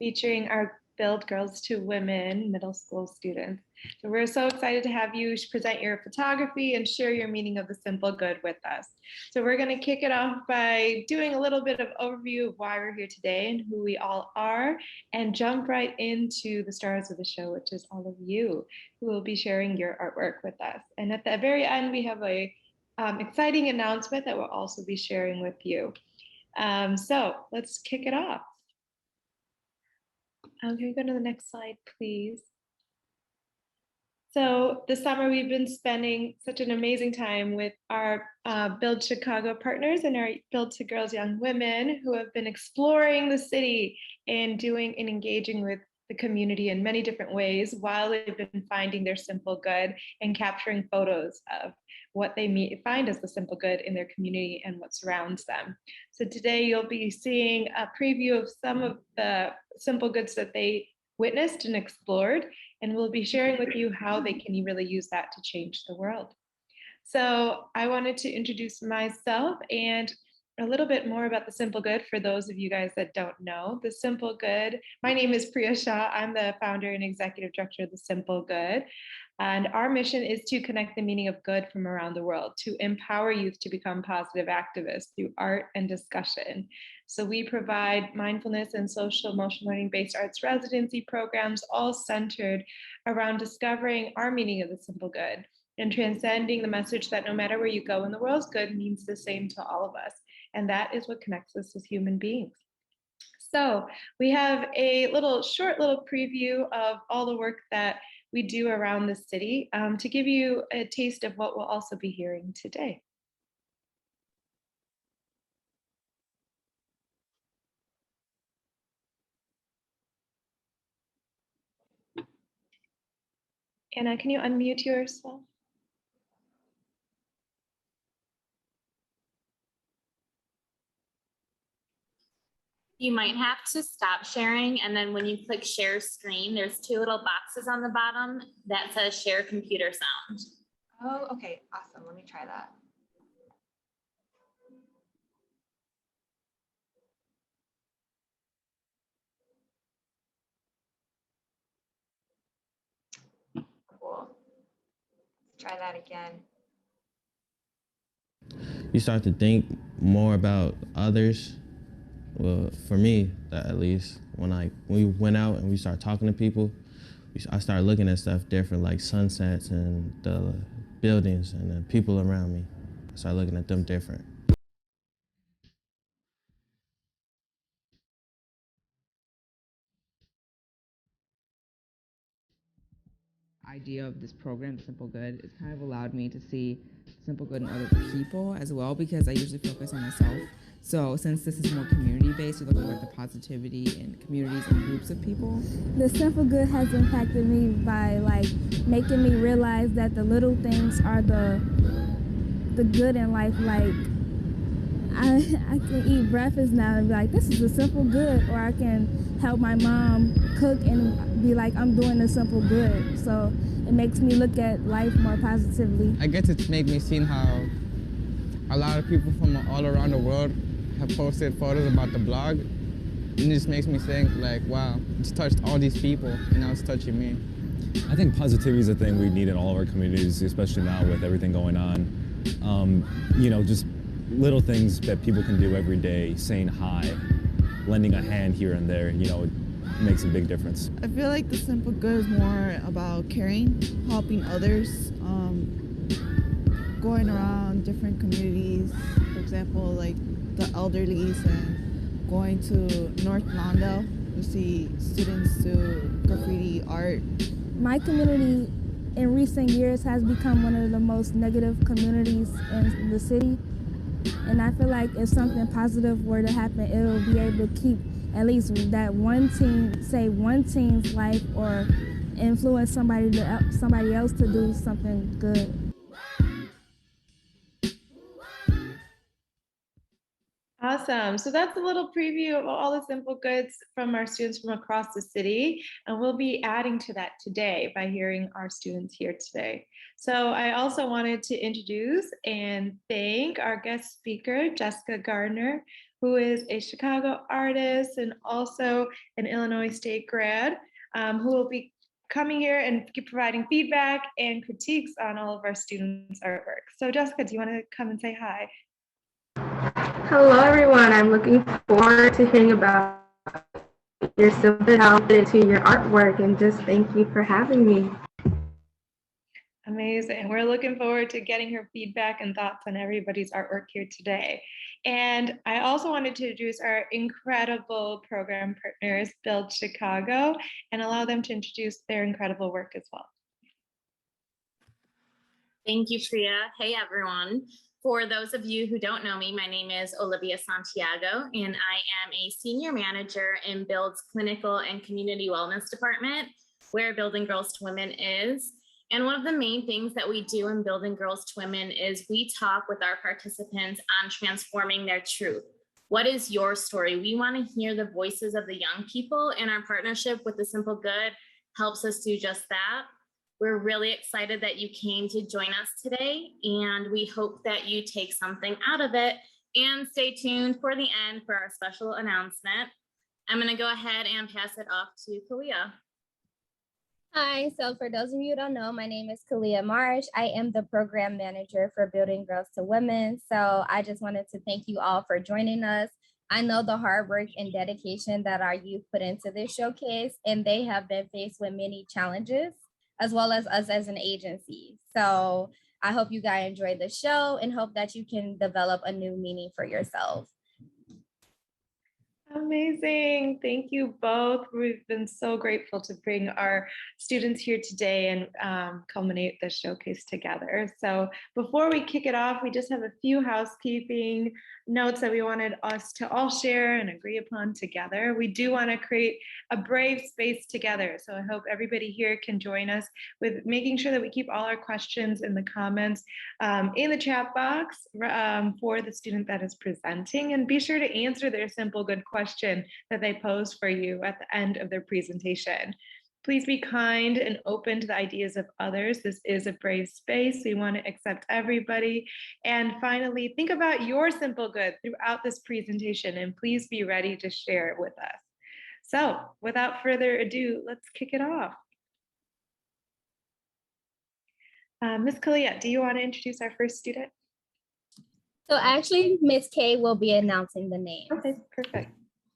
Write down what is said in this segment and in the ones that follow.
featuring our Build Girls to Women middle school students. So we're so excited to have you present your photography and share your meaning of the simple good with us. So we're going to kick it off by doing a little bit of overview of why we're here today and who we all are, and jump right into the stars of the show, which is all of you who will be sharing your artwork with us. And at the very end, we have a exciting announcement that we'll also be sharing with you. So let's kick it off. Can you go to the next slide, please? So this summer, we've been spending such an amazing time with our Build Chicago partners and our Build to Girls Young Women who have been exploring the city and doing and engaging with the community in many different ways while they've been finding their simple good and capturing photos of what they find as the simple good in their community and what surrounds them. So today you'll be seeing a preview of some of the simple goods that they witnessed and explored, and we'll be sharing with you how they can really use that to change the world. So I wanted to introduce myself and a little bit more about the simple good for those of you guys that don't know. The simple good, my name is Priya Shah. I'm the founder and executive director of the Simple Good. And our mission is to connect the meaning of good from around the world, to empower youth to become positive activists through art and discussion. So we provide mindfulness and social emotional learning based arts residency programs, all centered around discovering our meaning of the simple good and transcending the message that no matter where you go in the world, good means the same to all of us. And that is what connects us as human beings. So we have a short little preview of all the work that we do around the city to give you a taste of what we'll also be hearing today. Anna, can you unmute yourself? You might have to stop sharing, and then when you click share screen, there's two little boxes on the bottom that says share computer sound. Oh, okay, awesome. Let me try that. Cool. Let's try that again. You start to think more about others. Well, for me, at least, when we went out and we started talking to people, I started looking at stuff different, like sunsets and the buildings and the people around me. I started looking at them different. Idea of this program, Simple Good, it's kind of allowed me to see simple good in other people as well, because I usually focus on myself. So since this is more community-based, we're looking at the positivity in communities and groups of people. The simple good has impacted me by making me realize that the little things are the good in life. Like I can eat breakfast now and be like, this is a simple good, or I can help my mom cook and be like, I'm doing a simple good. So it makes me look at life more positively. I guess it's made me see how a lot of people from all around the world have posted photos about the blog. And it just makes me think like, wow, it's touched all these people and now it's touching me. I think positivity is a thing we need in all of our communities, especially now with everything going on. You know, just little things that people can do every day, saying hi, lending a hand here and there, you know, it makes a big difference. I feel like the simple good is more about caring, helping others, going around different communities, for example, like the elderlies, and going to North Lawndale to see students do graffiti art. My community in recent years has become one of the most negative communities in the city. And I feel like if something positive were to happen, it'll be able to keep at least that one teen, say one teen's life, or influence somebody else to do something good. Awesome. So that's a little preview of all the simple goods from our students from across the city. And we'll be adding to that today by hearing our students here today. So I also wanted to introduce and thank our guest speaker, Jessica Gardner, who is a Chicago artist and also an Illinois State grad, who will be coming here and providing feedback and critiques on all of our students' artwork. So Jessica, do you want to come and say hi? Hello, everyone. I'm looking forward to hearing about your super talented into your artwork, and just thank you for having me. Amazing. We're looking forward to getting her feedback and thoughts on everybody's artwork here today. And I also wanted to introduce our incredible program partners, Build Chicago, and allow them to introduce their incredible work as well. Thank you, Priya. Hey, everyone. For those of you who don't know me, my name is Olivia Santiago, and I am a senior manager in Build's Clinical and Community Wellness Department, where Building Girls to Women is. And one of the main things that we do in Building Girls to Women is we talk with our participants on transforming their truth. What is your story? We want to hear the voices of the young people, and our partnership with The Simple Good helps us do just that. We're really excited that you came to join us today, and we hope that you take something out of it. And stay tuned for the end for our special announcement. I'm going to go ahead and pass it off to Kalia. Hi, so for those of you who don't know, my name is Kalia Marsh. I am the program manager for Building Girls to Women. So I just wanted to thank you all for joining us. I know the hard work and dedication that our youth put into this showcase, and they have been faced with many challenges, as well as us as an agency. So I hope you guys enjoy the show and hope that you can develop a new meaning for yourself. Amazing. Thank you both. We've been so grateful to bring our students here today and culminate the showcase together. So before we kick it off, we just have a few housekeeping notes that we wanted us to all share and agree upon together. We do want to create a brave space together. So I hope everybody here can join us with making sure that we keep all our questions in the comments in the chat box for the student that is presenting, and be sure to answer their simple good question that they pose for you at the end of their presentation. Please be kind and open to the ideas of others. This is a brave space. We want to accept everybody. And finally, think about your simple good throughout this presentation, and please be ready to share it with us. So without further ado, let's kick it off. Ms. Kalia, do you want to introduce our first student? So actually, Ms. K will be announcing the name. Okay, perfect.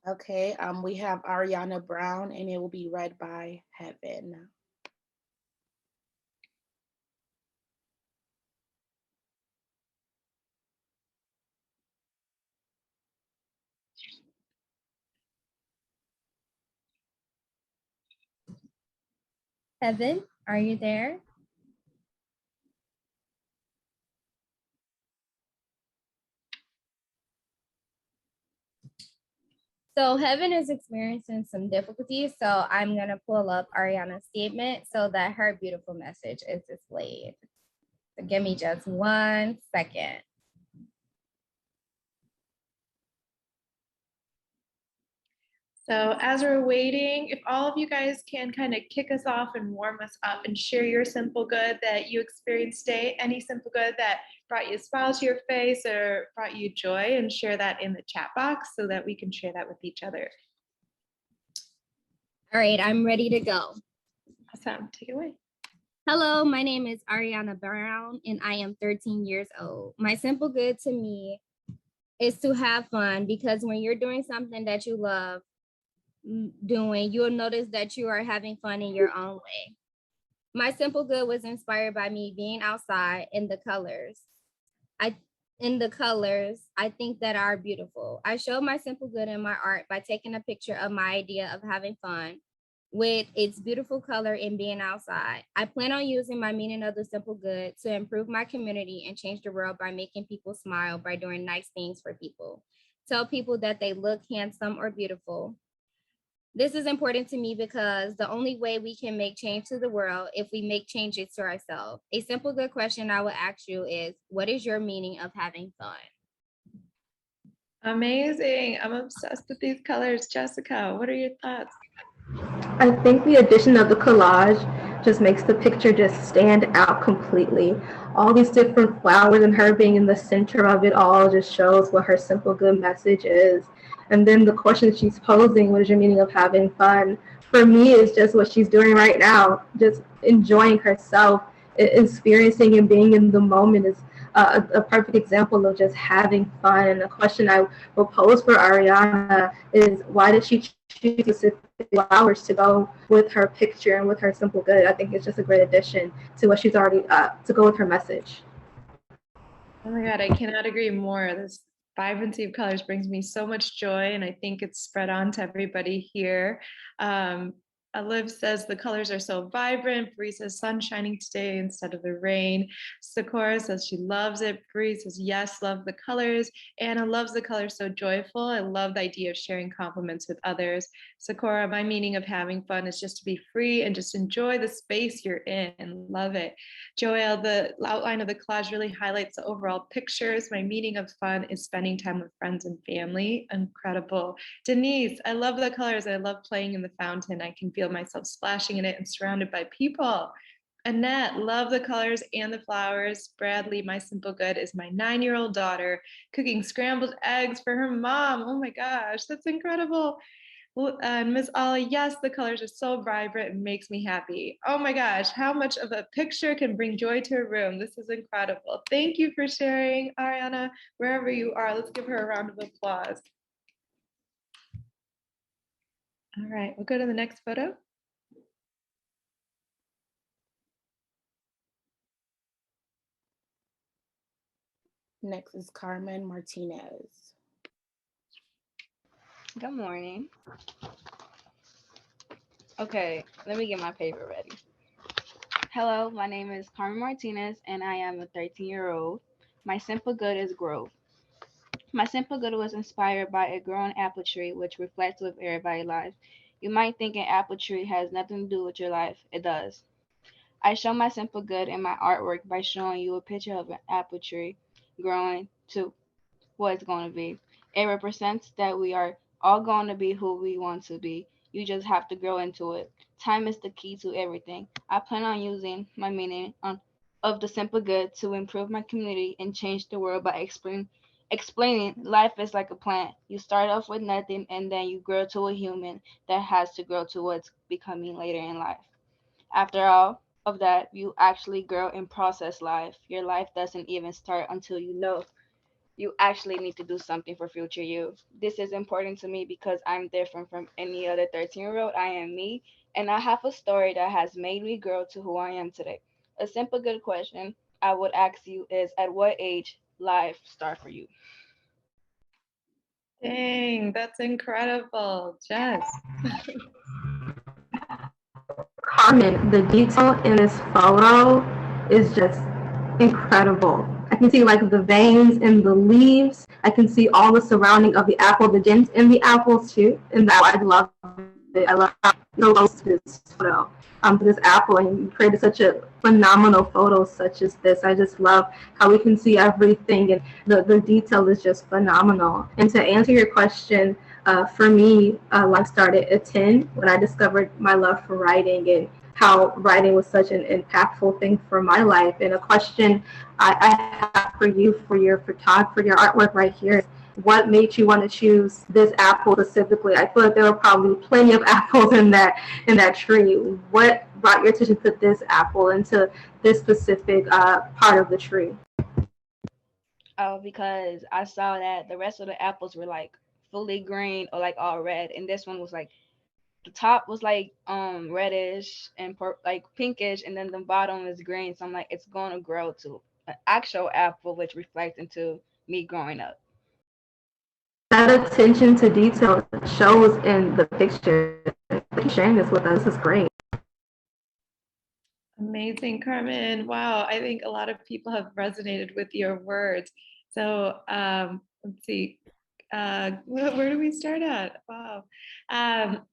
Okay, we have Ariana Brown, and it will be read by Heaven. Heaven, are you there? So Heaven is experiencing some difficulties, so I'm gonna pull up Ariana's statement so that her beautiful message is displayed. So give me just 1 second. So as we're waiting, if all of you guys can kind of kick us off and warm us up and share your simple good that you experienced today, any simple good that brought you a smile to your face or brought you joy, and share that in the chat box so that we can share that with each other. All right, I'm ready to go. Awesome, take it away. Hello, my name is Ariana Brown and I am 13 years old. My simple good to me is to have fun, because when you're doing something that you love doing, you'll notice that you are having fun in your own way. My simple good was inspired by me being outside in the colors. I think that are beautiful. I showed my simple good in my art by taking a picture of my idea of having fun with its beautiful color and being outside. I plan on using my meaning of the simple good to improve my community and change the world by making people smile by doing nice things for people. Tell people that they look handsome or beautiful. This is important to me because the only way we can make change to the world if we make changes to ourselves. A simple good question I will ask you is, what is your meaning of having fun? Amazing. I'm obsessed with these colors. Jessica, what are your thoughts? I think the addition of the collage just makes the picture just stand out completely. All these different flowers and her being in the center of it all just shows what her simple good message is. And then the question she's posing, what is your meaning of having fun? For me, it's just what she's doing right now, just enjoying herself, experiencing and being in the moment is a perfect example of just having fun. And the question I will pose for Ariana is, why did she choose specific flowers to go with her picture and with her simple good? I think it's just a great addition to what she's already to go with her message. Oh my God, I cannot agree more. This vibrancy of colors brings me so much joy, and I think it's spread on to everybody here. Liv says the colors are so vibrant. Bree says sun shining today instead of the rain. Sakura says she loves it. Bree says yes, love the colors. Anna loves the colors, so joyful. I love the idea of sharing compliments with others. Sakura, my meaning of having fun is just to be free and just enjoy the space you're in. Love it. Joelle, the outline of the collage really highlights the overall pictures. My meaning of fun is spending time with friends and family. Incredible. Denise, I love the colors. I love playing in the fountain. I can feel myself splashing in it and surrounded by people. Annette, love the colors and the flowers. Bradley, my simple good is my 9-year-old daughter cooking scrambled eggs for her mom. Oh my gosh, that's incredible. And Miss Ollie, yes, the colors are so vibrant and makes me happy. Oh my gosh, how much of a picture can bring joy to a room? This is incredible. Thank you for sharing, Ariana, wherever you are. Let's give her a round of applause. All right, we'll go to the next photo. Next is Carmen Martinez. Good morning. Okay, let me get my paper ready. Hello, my name is Carmen Martinez and I am a 13-year-old. My simple good is growth. My simple good was inspired by a growing apple tree which reflects with everybody's life. You might think an apple tree has nothing to do with your life. It does. I show my simple good in my artwork by showing you a picture of an apple tree growing to what it's going to be. It represents that we are all going to be who we want to be. You just have to grow into it. Time is the key to everything. I plan on using my meaning of the simple good to improve my community and change the world by explaining life is like a plant. You start off with nothing and then you grow to a human that has to grow to what's becoming later in life. After all of that, you actually grow and process life. Your life doesn't even start until you know you actually need to do something for future you. This is important to me because I'm different from any other 13-year-old. I am me, and I have a story that has made me grow to who I am today. A simple good question I would ask you is, at what age life start for you? Dang, that's incredible. Jess. Carmen, the detail in this photo is just incredible. I can see like the veins in the leaves. I can see all the surrounding of the apple, the dents in the apples too. And that I love it. I love how you chose this photo, this apple, and you created such a phenomenal photo such as this. I just love how we can see everything, and the detail is just phenomenal. And to answer your question, for me, life started at 10 when I discovered my love for writing and how writing was such an impactful thing for my life. And a question I have for you, for your photography, for your artwork right here, what made you want to choose this apple specifically? I feel like there were probably plenty of apples in that tree. What brought your attention to this apple and to this specific part of the tree? Oh, because I saw that the rest of the apples were like fully green or like all red, and this one was like the top was like reddish and like pinkish, and then the bottom is green. So I'm like, it's going to grow to an actual apple, which reflects into me growing up. That attention to detail shows in the picture. Thank you for sharing this with us. This is great. Amazing, Carmen. Wow, I think a lot of people have resonated with your words. So let's see. Where do we start at? Wow.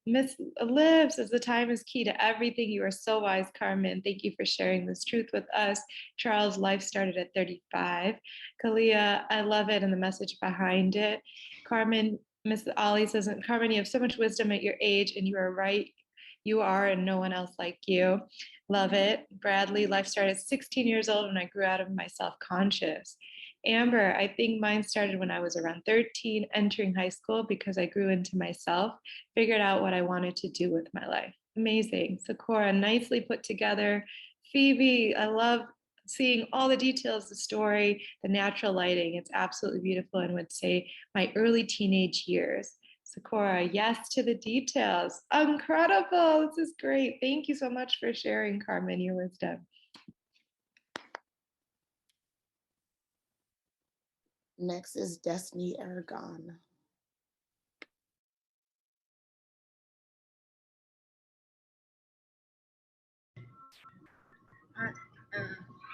Miss Liv says the time is key to everything. You are so wise, Carmen. Thank you for sharing this truth with us. Charles' life started at 35. Kalia, I love it and the message behind it. Carmen, Miss Ollie says, Carmen, you have so much wisdom at your age, and you are right. You are, and no one else like you. Love it. Bradley, life started at 16 years old when I grew out of my self-conscious. Amber, I think mine started when I was around 13, entering high school because I grew into myself, figured out what I wanted to do with my life. Amazing. Sakura, nicely put together. Phoebe, I love seeing all the details, the story, the natural lighting. It's absolutely beautiful, and would say my early teenage years. Sakura, yes to the details. Incredible. This is great. Thank you so much for sharing, Carmen, your wisdom. Next is Destiny Aragon.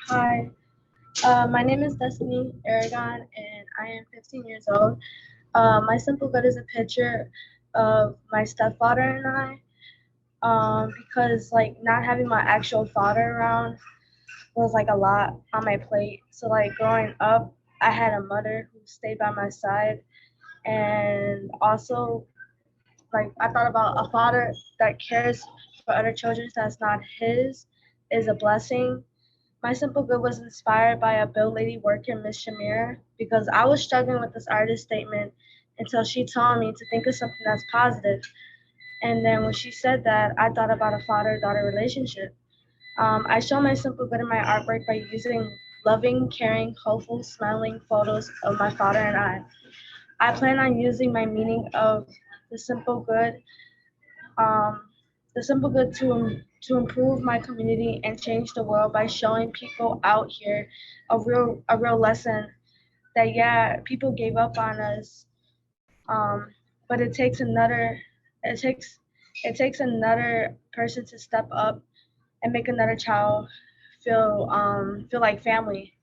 Hi, my name is Destiny Aragon, and I am 15 years old. My simple good is a picture of my stepfather and I, because like not having my actual father around was like a lot on my plate. So like growing up, I had a mother who stayed by my side, and also like I thought about a father that cares for other children that's not his is a blessing. My simple good was inspired by a Bill lady worker, Miss Shamira, because I was struggling with this artist statement until she told me to think of something that's positive. And then when she said that, I thought about a father-daughter relationship. I show my simple good in my artwork by using loving, caring, hopeful, smiling photos of my father and I. I plan on using my meaning of the simple good, um, to improve my community and change the world by showing people out here a real lesson that yeah, people gave up on us, but it takes another person to step up and make another child feel like family,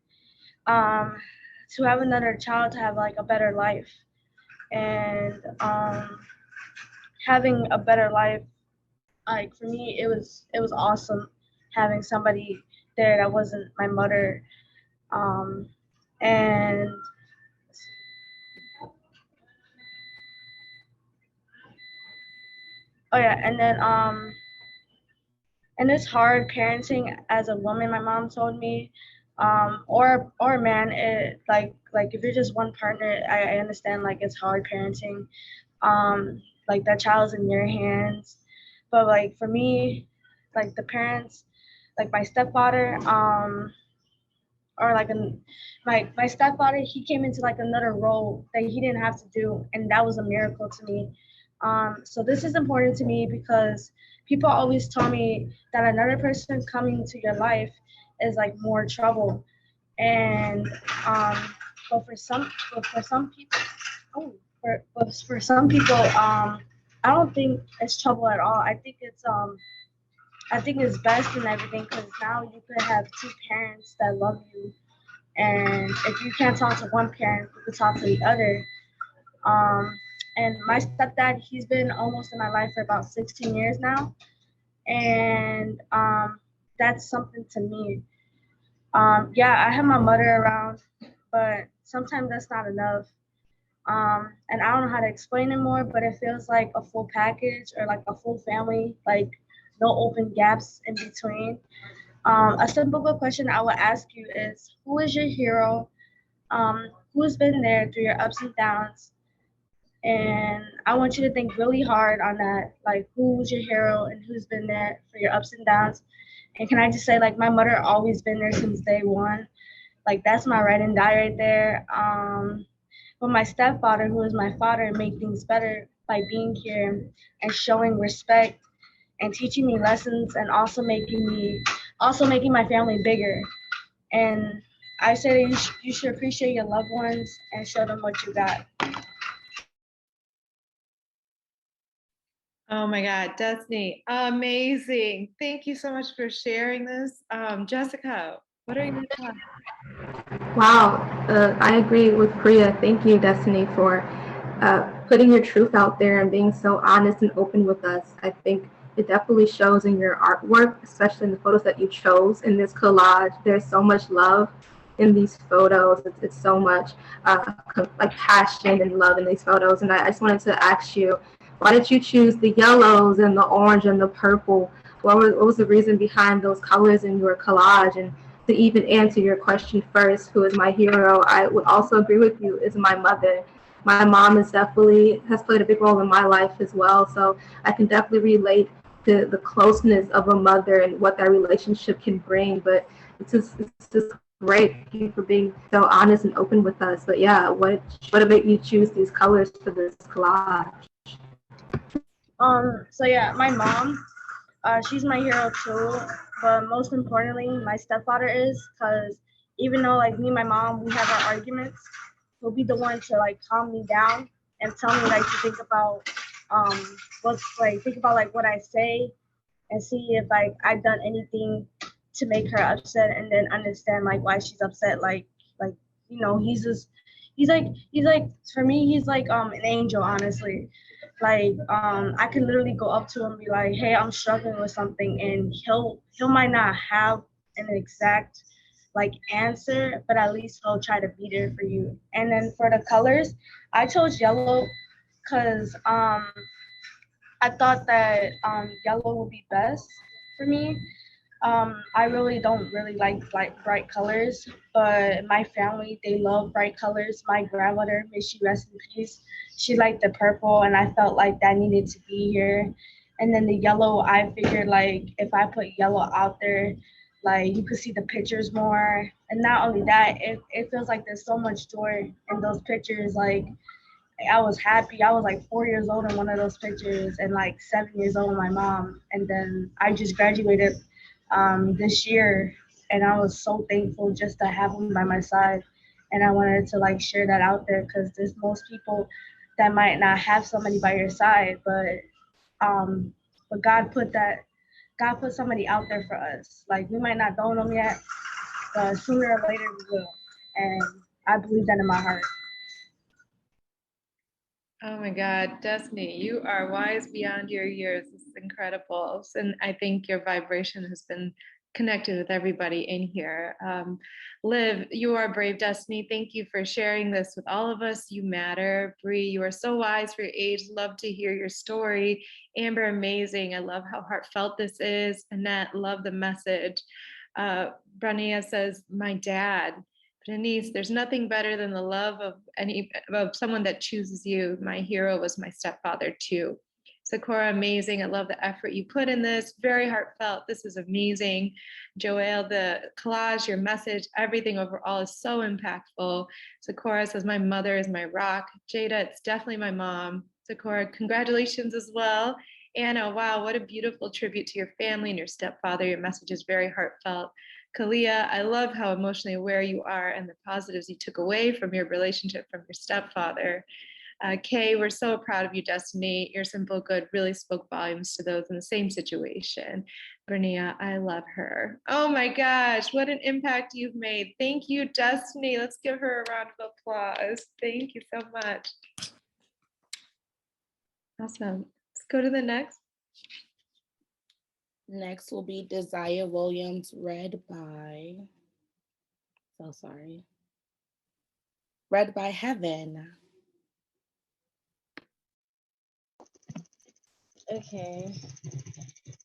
to have another child to have like a better life, and having a better life, like for me it was awesome having somebody there that wasn't my mother, and oh yeah, and then and it's hard parenting as a woman, my mom told me, or a man. It like if you're just one partner, I understand like it's hard parenting, like that child's in your hands, but like for me, like the parents, like my stepfather, or like my stepfather, he came into like another role that he didn't have to do, and that was a miracle to me. So this is important to me because people always tell me that another person coming into your life is like more trouble, and but for some people, for some people, I don't think it's trouble at all. I think it's best and everything because now you could have two parents that love you, and if you can't talk to one parent, you can talk to the other. Um, and my stepdad, he's been almost in my life for about 16 years now, and that's something to me. Yeah, I have my mother around, but sometimes that's not enough. And I don't know how to explain it more, but it feels like a full package or like a full family, like no open gaps in between. A simple good question I would ask you is, who is your hero? Who's been there through your ups and downs? And I want you to think really hard on that, like who's your hero and who's been there for your ups and downs. And can I just say, like my mother always been there since day one. Like that's my ride and die right there. But my stepfather, who is my father, made things better by being here and showing respect and teaching me lessons, and also making my family bigger. And I say that you should appreciate your loved ones and show them what you got. Oh my God, Destiny, amazing. Thank you so much for sharing this. Jessica, what are your thoughts? Wow, I agree with Priya. Thank you, Destiny, for putting your truth out there and being so honest and open with us. I think it definitely shows in your artwork, especially in the photos that you chose in this collage. There's so much love in these photos. It's so much like passion and love in these photos. And I just wanted to ask you, why did you choose the yellows and the orange and the purple? What was the reason behind those colors in your collage? And to even answer your question first, who is my hero, I would also agree with you, is my mother. My mom has played a big role in my life as well. So I can definitely relate to the closeness of a mother and what that relationship can bring. But it's just great. Thank you for being so honest and open with us. But yeah, what made you choose these colors for this collage? So yeah, my mom, she's my hero too, but most importantly, my stepfather is, because even though like me and my mom, we have our arguments, he'll be the one to like calm me down and tell me like to think about think about like what I say and see if like I've done anything to make her upset, and then understand like why she's upset. Like you know, he's like for me, he's like an angel, honestly. Like I can literally go up to him and be like, hey, I'm struggling with something, and he'll might not have an exact like answer, but at least he'll try to be there for you. And then for the colors, I chose yellow because I thought that yellow would be best for me. I really don't really like bright colors, but my family, they love bright colors. My grandmother, may she rest in peace, she liked the purple, and I felt like that needed to be here. And then the yellow, I figured like if I put yellow out there, like you could see the pictures more. And not only that, it feels like there's so much joy in those pictures. Like I was happy. I was like 4 years old in one of those pictures, and like 7 years old with my mom. And then I just graduated this year, and I was so thankful just to have him by my side. And I wanted to like share that out there, because there's most people that might not have somebody by your side, but God put somebody out there for us. Like we might not know them yet, but sooner or later we will. And I believe that in my heart. Oh my God, Destiny, you are wise beyond your years. This is incredible. And I think your vibration has been connected with everybody in here. Liv, you are brave, Destiny. Thank you for sharing this with all of us. You matter. Bree, you are so wise for your age. Love to hear your story. Amber, amazing. I love how heartfelt this is. Annette, love the message. Brania says, my dad. Denise, there's nothing better than the love of someone that chooses you. My hero was my stepfather too. Sakura, amazing. I love the effort you put in this. Very heartfelt. This is amazing. Joelle, the collage, your message, everything overall is so impactful. Sakura says, my mother is my rock. Jada, it's definitely my mom. Sakura, congratulations as well. Anna, wow, what a beautiful tribute to your family and your stepfather. Your message is very heartfelt. Kalia, I love how emotionally aware you are and the positives you took away from your relationship from your stepfather. Kay, we're so proud of you, Destiny. Your simple good really spoke volumes to those in the same situation. Bernia, I love her. Oh my gosh, what an impact you've made. Thank you, Destiny. Let's give her a round of applause. Thank you so much. Awesome. Let's go to the next. Next will be Desire Williams, read by Heaven. Okay.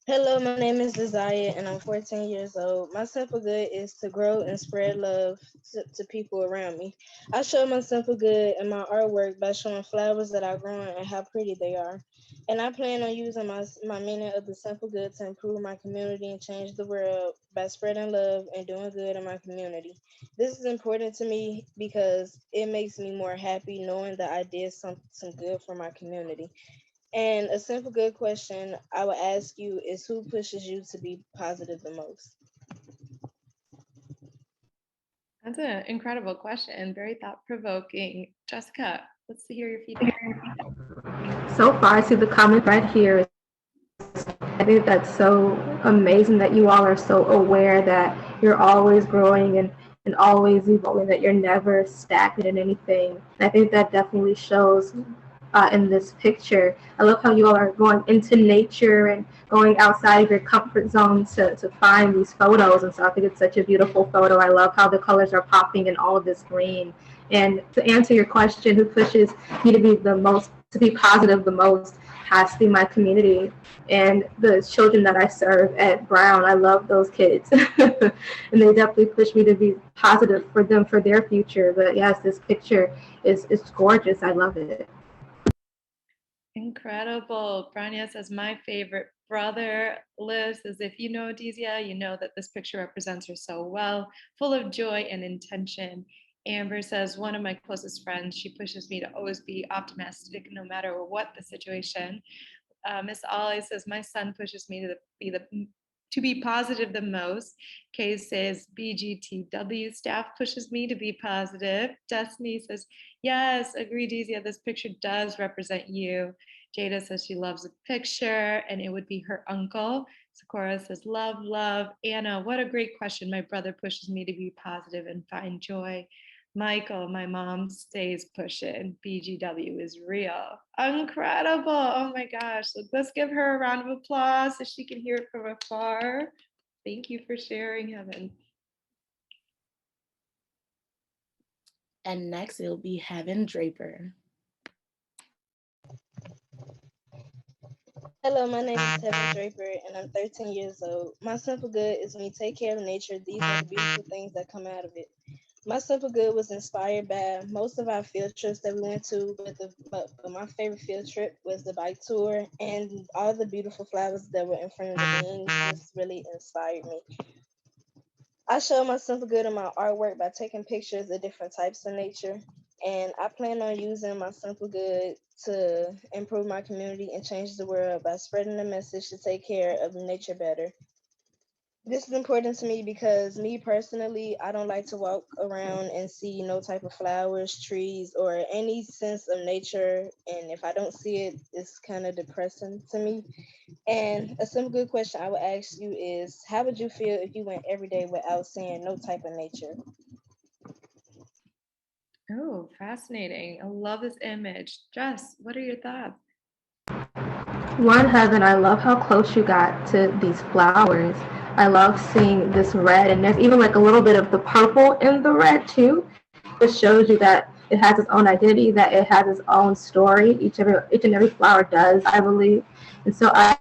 Hello, my name is Desire, and I'm 14 years old. My simple good is to grow and spread love to people around me. I show my simple good in my artwork by showing flowers that I've grown and how pretty they are. And I plan on using my meaning of the simple good to improve my community and change the world by spreading love and doing good in my community. This is important to me because it makes me more happy knowing that I did some good for my community. And a simple good question I would ask you is, who pushes you to be positive the most? That's an incredible question. Very thought-provoking. Jessica, let's hear your feedback. So far, I see the comment right here. I think that's so amazing that you all are so aware that you're always growing and always evolving, that you're never stagnant in anything. I think that definitely shows in this picture. I love how you all are going into nature and going outside of your comfort zone to find these photos. And so I think it's such a beautiful photo. I love how the colors are popping in all of this green. And to answer your question, who pushes me to be the most, to be positive the most, has to be my community and the children that I serve at Brown. I love those kids. And they definitely push me to be positive for them, for their future. But yes, this picture is gorgeous. I love it. Incredible. Brania says, my favorite brother. Liz says, if you know Dizia, you know that this picture represents her so well, full of joy and intention. Amber says, one of my closest friends, she pushes me to always be optimistic no matter what the situation. Miss Ollie says, my son pushes me to be positive the most. Kay says, BGTW staff pushes me to be positive. Destiny says, yes, agree, Dizia, this picture does represent you. Jada says she loves the picture and it would be her uncle. Sakura says, love, love. Anna, what a great question. My brother pushes me to be positive and find joy. Michael, my mom stays pushing. BGW is real. Incredible. Oh my gosh. Let's give her a round of applause so she can hear it from afar. Thank you for sharing, Heaven. And next it'll be Heaven Draper. Hello, my name is Heaven Draper, and I'm 13 years old. My simple good is when you take care of nature, these are the beautiful things that come out of it. My simple good was inspired by most of our field trips that we went to, but my favorite field trip was the bike tour, and all the beautiful flowers that were in front of the beans just really inspired me. I show my simple good in my artwork by taking pictures of different types of nature, and I plan on using my simple good to improve my community and change the world by spreading the message to take care of nature better. This is important to me because me personally, I don't like to walk around and see no type of flowers, trees, or any sense of nature. And if I don't see it, it's kind of depressing to me. And a simple good question I would ask you is, how would you feel if you went every day without seeing no type of nature? Oh, fascinating. I love this image. Jess, what are your thoughts? One, Heaven, I love how close you got to these flowers. I love seeing this red, and there's even like a little bit of the purple in the red too. It shows you that it has its own identity, that it has its own story. Each and every flower does, I believe. And so I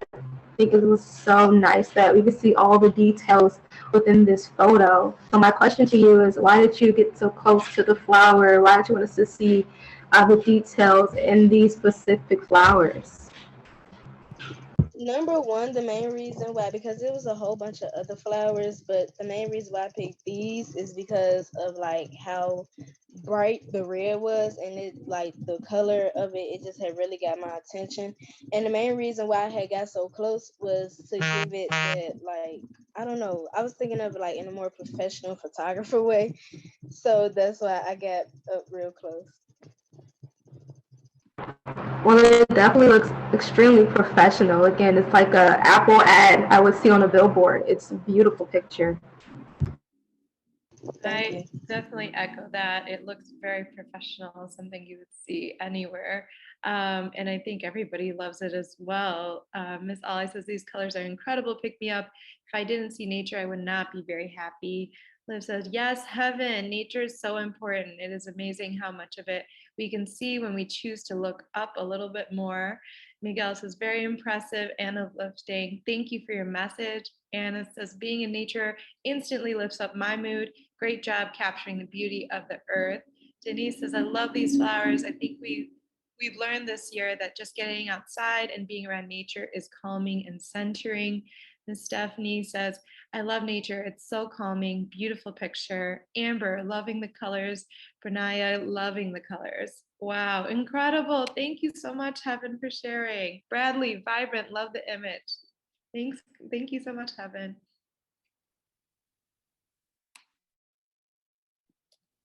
think it was so nice that we could see all the details within this photo. So my question to you is, why did you get so close to the flower? Why did you want us to see the details in these specific flowers? Number one, the main reason why, because it was a whole bunch of other flowers, but the main reason why I picked these is because of like how bright the red was, and it like the color of it just had really got my attention. And the main reason why I had got so close was to give it that, like, I don't know, I was thinking of it like in a more professional photographer way. So that's why I got up real close. Well, it definitely looks extremely professional. Again, it's like a Apple ad I would see on a billboard. It's a beautiful picture. I definitely echo that. It looks very professional, something you would see anywhere. And I think everybody loves it as well. Miss Ollie says, these colors are incredible, pick me up. If I didn't see nature, I would not be very happy. Liv says, yes, Heaven, nature is so important. It is amazing how much of it we can see when we choose to look up a little bit more. Miguel says, very impressive and uplifting. Thank you for your message. Anna says, being in nature instantly lifts up my mood. Great job capturing the beauty of the earth. Denise says, I love these flowers. I think we've learned this year that just getting outside and being around nature is calming and centering. And Stephanie says, I love nature. It's so calming. Beautiful picture. Amber, loving the colors. Pranaya, loving the colors. Wow, incredible. Thank you so much, Heaven, for sharing. Bradley, vibrant, love the image. Thanks. Thank you so much, Heaven.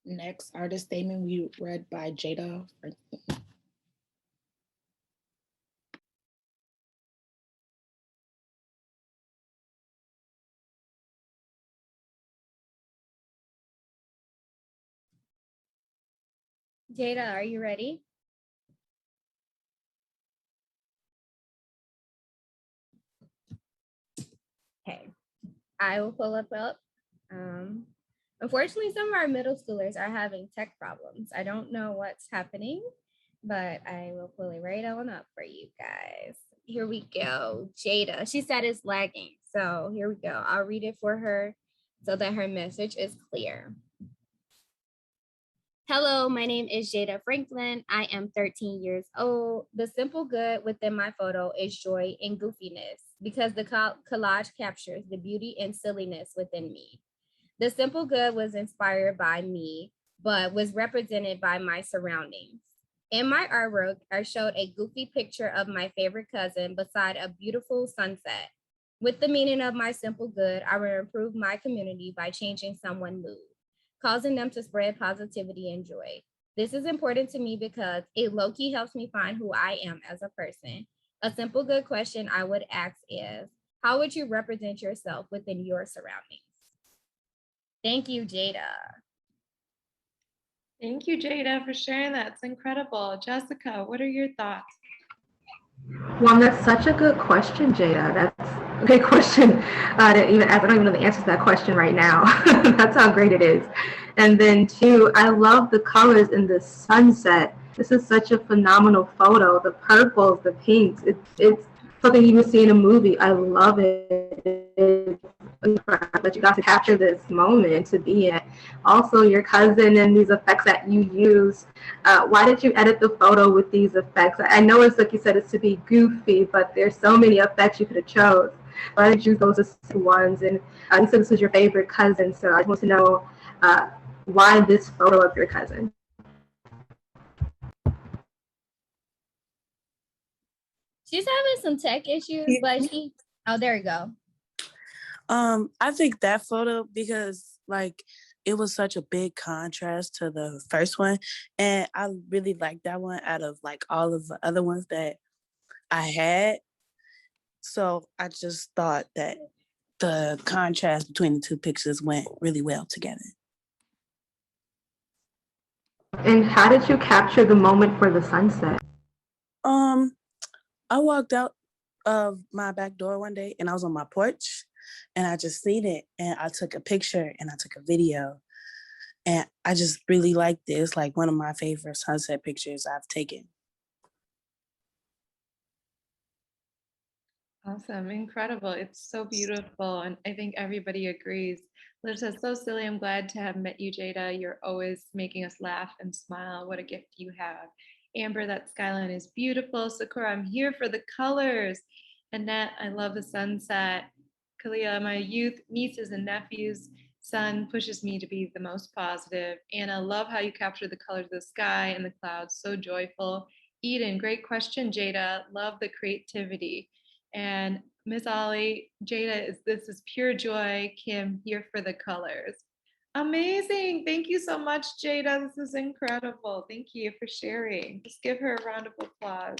Next artist statement we read by Jayda. Jayda, are you ready? Okay, I will pull up. Unfortunately, some of our middle schoolers are having tech problems. I don't know what's happening, but I will pull it right on up for you guys. Here we go. Jada, she said it's lagging. So here we go. I'll read it for her so that her message is clear. Hello, my name is Jada Franklin. I am 13 years old. The simple good within my photo is joy and goofiness because the collage captures the beauty and silliness within me. The simple good was inspired by me, but was represented by my surroundings. In my artwork, I showed a goofy picture of my favorite cousin beside a beautiful sunset. With the meaning of my simple good, I will improve my community by changing someone's mood, causing them to spread positivity and joy. This is important to me because it low-key helps me find who I am as a person. A simple good question I would ask is, how would you represent yourself within your surroundings? Thank you, Jada. Thank you, Jada, for sharing that. It's incredible. Jessica, what are your thoughts? Well, that's such a good question, Jada. That's a great question to even ask. I don't even know the answer to that question right now. That's how great it is. And then two, I love the colors in the sunset. This is such a phenomenal photo. The purples, the pinks. It's something you would see in a movie. I love it. It's incredible that you got to capture this moment to be in. Also, your cousin and these effects that you use. Why did you edit the photo with these effects? I know it's like you said, it's to be goofy, but there's so many effects you could have chose. Why did you choose those ones? And you said this was your favorite cousin, so I just want to know why this photo of your cousin? She's having some tech issues, but oh, there you go. I think that photo because like it was such a big contrast to the first one, and I really liked that one out of like all of the other ones that I had. So I just thought that the contrast between the two pictures went really well together. And how did you capture the moment for the sunset? I walked out of my back door one day and I was on my porch and I just seen it and I took a picture and I took a video and I just really liked it. It's like one of my favorite sunset pictures I've taken. Awesome, incredible. It's so beautiful. And I think everybody agrees. Larissa, so silly. I'm glad to have met you, Jada. You're always making us laugh and smile. What a gift you have. Amber, that skyline is beautiful. Sakura, I'm here for the colors. Annette, I love the sunset. Kalia, my youth nieces and nephews' son pushes me to be the most positive. Anna, love how you capture the colors of the sky and the clouds. So joyful. Eden, great question, Jada. Love the creativity. And Miss Ollie, Jada, this is pure joy. Kim, here for the colors. Amazing. Thank you so much, Jada. This is incredible. Thank you for sharing. Just give her a round of applause.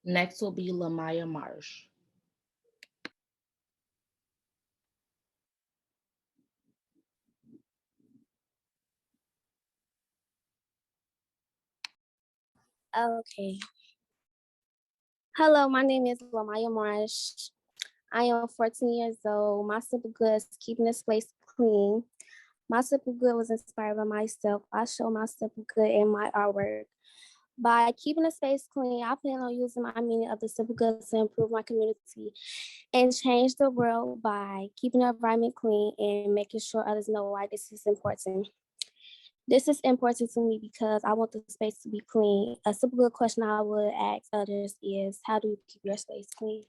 Next will be Lamaya Marsh. Okay. Hello, my name is Lamaya Marsh. I am 14 years old. My simple good is keeping this place clean. My simple good was inspired by myself. I show my simple good in my artwork. By keeping the space clean, I plan on using my meaning of the simple good to improve my community and change the world by keeping the environment clean and making sure others know why this is important. This is important to me because I want the space to be clean. A simple good question I would ask others is, how do you keep your space clean?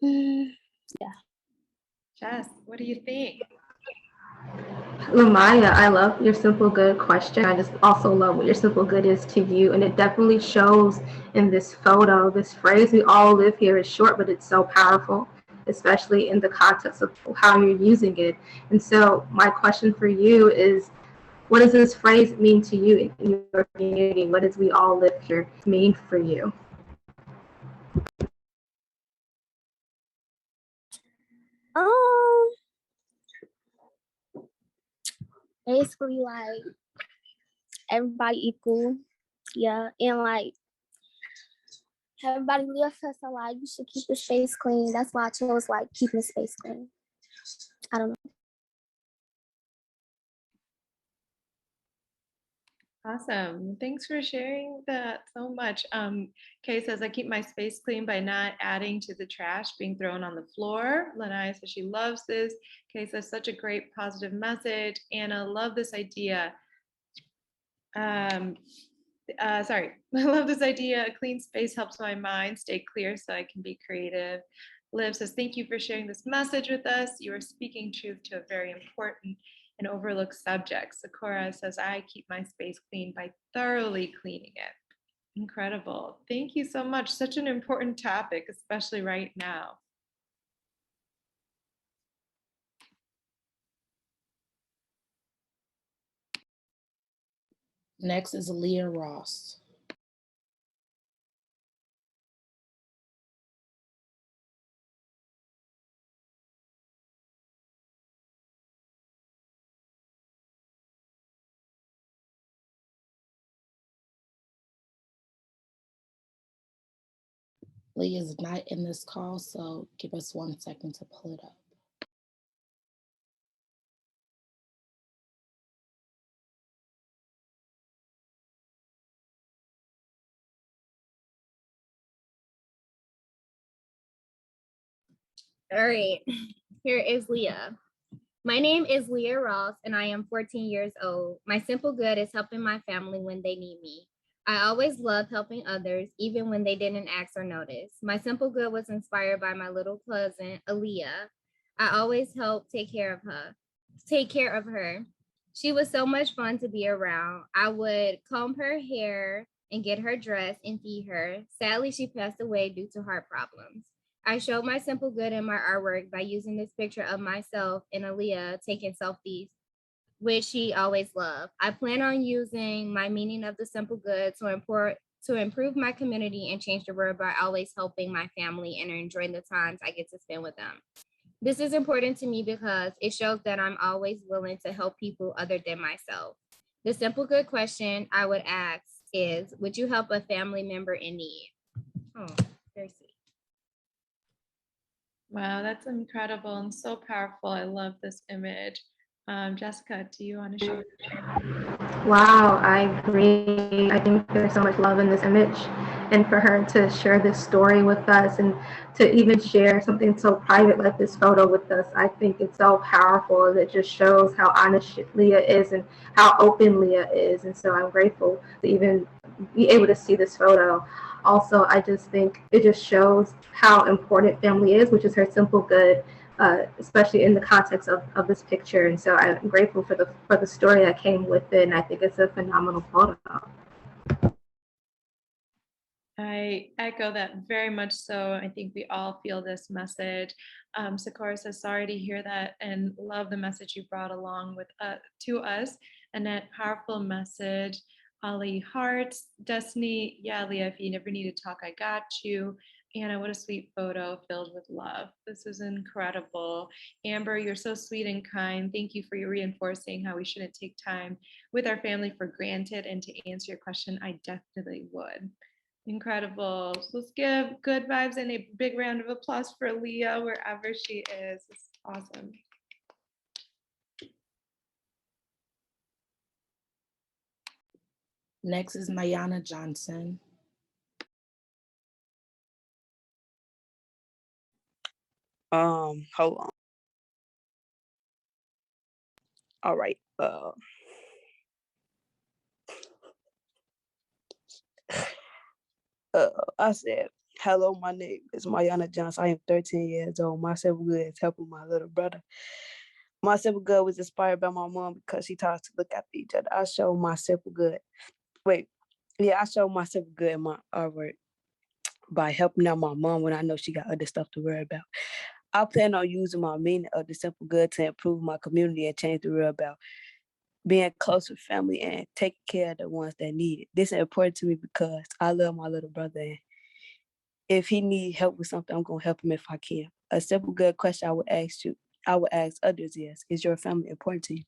Yeah. Jess, what do you think? Lamaya, I love your simple good question. I just also love what your simple good is to you. And it definitely shows in this photo. This phrase, we all live here, is short, but it's so powerful, especially in the context of how you're using it. And so my question for you is, what does this phrase mean to you in your community? What does we all live here mean for you? Basically like everybody equal Yeah, and like everybody lives us so like you should keep the space clean. That's why I chose like keeping the space clean. I don't know. Awesome. Thanks for sharing that so much. Kay says, I keep my space clean by not adding to the trash being thrown on the floor. Lanaya says she loves this. Kay says, such a great positive message. Anna, love this idea. Sorry, I love this idea. A clean space helps my mind stay clear so I can be creative. Liv says, thank you for sharing this message with us. You are speaking truth to a very important and overlooked subject. Sakura says, I keep my space clean by thoroughly cleaning it. Incredible. Thank you so much. Such an important topic, especially right now. Next is Leah Ross. Leah is not in this call, so give us 1 second to pull it up. All right, here is Leah. My name is Leah Ross, and I am 14 years old. My simple good is helping my family when they need me. I always loved helping others, even when they didn't ask or notice. My simple good was inspired by my little cousin, Aaliyah. I always helped take care of her. She was so much fun to be around. I would comb her hair and get her dressed and feed her. Sadly, she passed away due to heart problems. I showed my simple good in my artwork by using this picture of myself and Aaliyah taking selfies, which she always loved. I plan on using my meaning of the simple good to improve my community and change the world by always helping my family and enjoying the times I get to spend with them. This is important to me because it shows that I'm always willing to help people other than myself. The simple good question I would ask is, would you help a family member in need? Oh, very sweet. Wow, that's incredible and so powerful. I love this image. Jessica, do you want to share? Wow, I agree. I think there's so much love in this image. And for her to share this story with us and to even share something so private like this photo with us, I think it's so powerful. It just shows how honest Leah is and how open Leah is. And so I'm grateful to even be able to see this photo. Also, I just think it just shows how important family is, which is her simple good. Especially in the context of this picture. And so I'm grateful for the story that came with it, and I think it's a phenomenal photo. I echo that very much so. I think we all feel this message. Sakura says, sorry to hear that and love the message you brought along with to us. Annette, powerful message. Ollie, hearts. Destiny, yeah, Leah, if you never need to talk, I got you. Anna, what a sweet photo filled with love. This is incredible. Amber, you're so sweet and kind. Thank you for your reinforcing how we shouldn't take time with our family for granted. And to answer your question, I definitely would. Incredible. So let's give good vibes and a big round of applause for Leah wherever she is. It's awesome. Next is Mayana Johnson. Hold on. All right. I said, hello, my name is Mayana Johnson. I am 13 years old. My simple good is helping my little brother. My simple good was inspired by my mom because she taught us to look after each other. I show my simple good. I show my simple good in my artwork by helping out my mom when I know she got other stuff to worry about. I plan on using my meaning of the simple good to improve my community and change the world about being close with family and taking care of the ones that need it. This is important to me because I love my little brother. And if he needs help with something, I'm going to help him if I can. A simple good question I would ask others is your family important to you?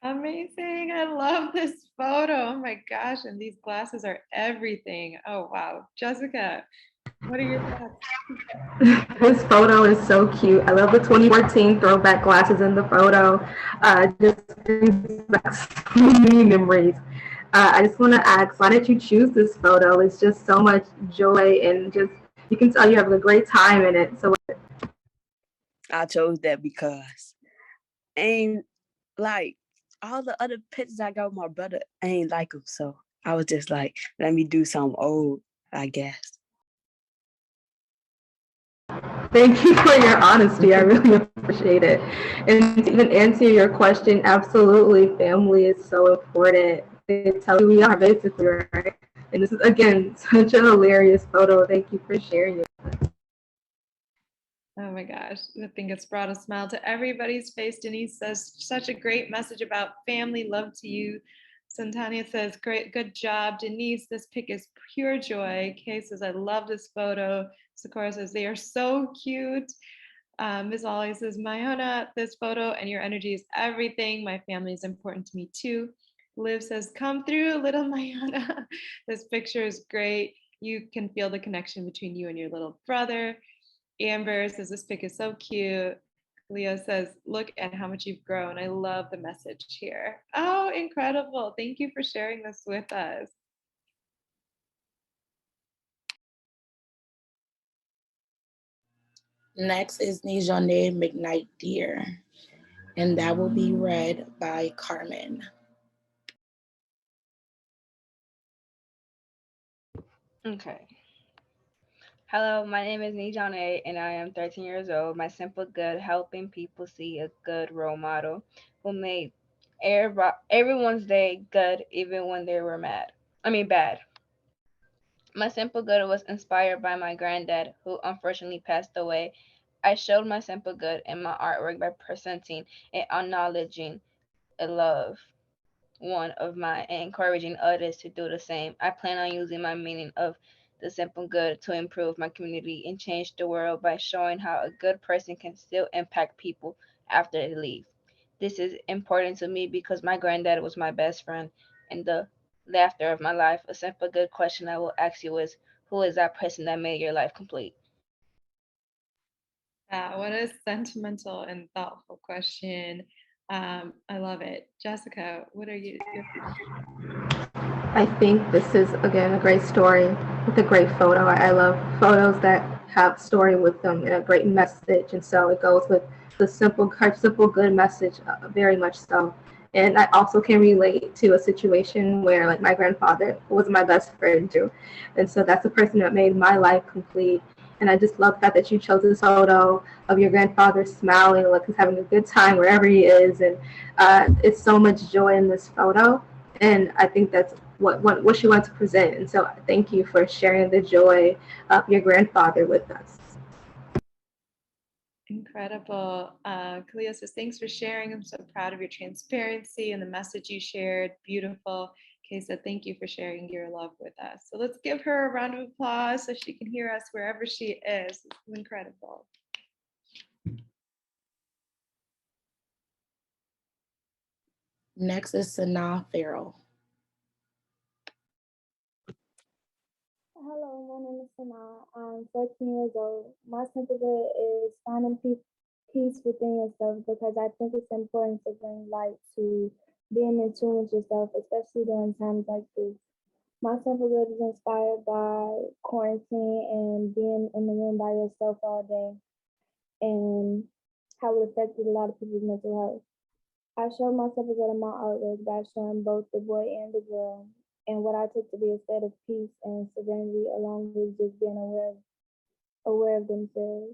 Amazing. I love this photo. Oh my gosh. And these glasses are everything. Oh, wow. Jessica, what are your thoughts? This photo is so cute. I love the 2014 throwback glasses in the photo. Just brings back so many memories. I just want to ask, why did you choose this photo? It's just so much joy and just, you can tell you're having a great time in it. So I chose that because ain't like all the other pictures I got with my brother, I ain't like them. So I was just like, let me do something old, I guess. thank you for your honesty. I really appreciate it. And to even answer your question, absolutely, family is so important. They tell you we are basically, right? And this is, again, such a hilarious photo. Thank you for sharing it. Oh my gosh, I think it's brought a smile to everybody's face. Denise says, such a great message about family, love to you. Santania says, great, good job. Denise, this pic is pure joy. Kay says, I love this photo. Sakura says, they are so cute. Ms. Ollie says, Mayona, this photo and your energy is everything. My family is important to me too. Liv says, come through, little Mayona. This picture is great. You can feel the connection between you and your little brother. Amber says, this pic is so cute. Leo says, look at how much you've grown. I love the message here. Oh, incredible. Thank you for sharing this with us. Next is NIZHONA, and that will be read by Carmen. Okay. Hello, my name is NIZHONA and I am 13 years old. My simple good, helping people see a good role model who made everyone's day good even when they were bad. My simple good was inspired by my granddad who unfortunately passed away. I showed my simple good in my artwork by presenting and acknowledging a love one of mine and encouraging others to do the same. I plan on using my meaning of the simple good to improve my community and change the world by showing how a good person can still impact people after they leave. This is important to me because my granddad was my best friend and the laughter of my life. A simple good question I will ask you is, who is that person that made your life complete? What a sentimental and thoughtful question. I love it. Jessica, what are you? I think this is, again, a great story with a great photo. I love photos that have story with them and a great message. And so it goes with the simple good message, very much so. And I also can relate to a situation where, like, my grandfather was my best friend too. And so that's the person that made my life complete. And I just love the fact that you chose this photo of your grandfather smiling, like he's having a good time wherever he is. And it's so much joy in this photo. And I think that's what she wants to present. And so thank you for sharing the joy of your grandfather with us. Incredible. Kalia says, thanks for sharing. I'm so proud of your transparency and the message you shared. Beautiful. Kay said, thank you for sharing your love with us. So let's give her a round of applause so she can hear us wherever she is. It's incredible. Next is SANAA FERRILL. Hello, my name is SANAA. I'm 14 years old. My simple goal is finding peace within yourself because I think it's important to bring light to being in tune with yourself, especially during times like this. My simple goal is inspired by quarantine and being in the room by yourself all day and how it affected a lot of people's mental health. I showed myself a good amount artwork by showing both the boy and the girl and what I took to be a state of peace and serenity along with just being aware of themselves.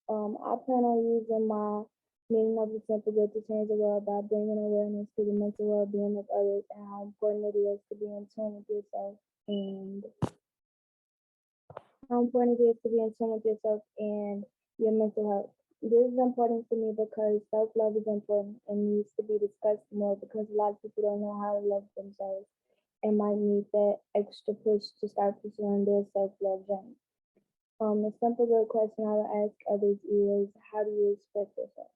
I plan on using my meaning of the simple good to change the world by bringing awareness to the mental well-being of others and how important it is to be in tune with yourself and how important it is to be in tune with yourself and your mental health. This is important to me because self-love is important and needs to be discussed more because a lot of people don't know how to love themselves and might need that extra push to start pursuing their self-love journey. A simple good question I would ask others is, how do you express yourself?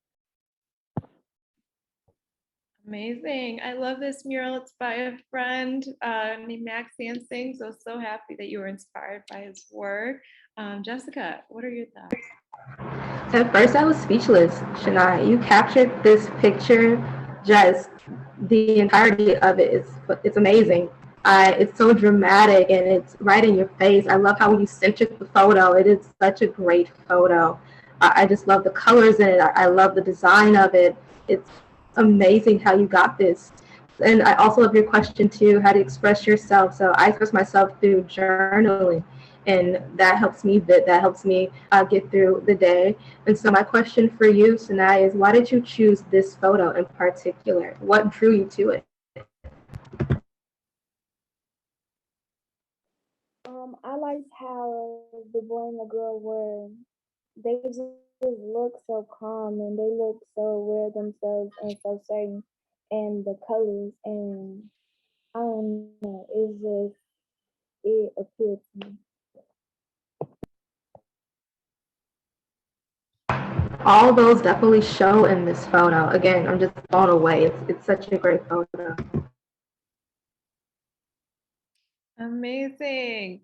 Amazing. I love this mural. It's by a friend named Max Sansing. So happy that you were inspired by his work. Jessica, what are your thoughts? At first, I was speechless, Shania. You captured this picture, just the entirety of it. It's amazing. It's so dramatic and it's right in your face. I love how you centered the photo. It is such a great photo. I just love the colors in it. I love the design of it. It's amazing how you got this. And I also love your question too, how to express yourself. So I express myself through journaling, and that helps me get through the day. And so my question for you, SANAA, is why did you choose this photo in particular? What drew you to it? I liked how the boy and the girl they just look so calm and they look so aware of themselves and so certain, and the colors, and I don't know, it appealed to me. All those definitely show in this photo. Again, I'm just blown away. It's such a great photo. Amazing.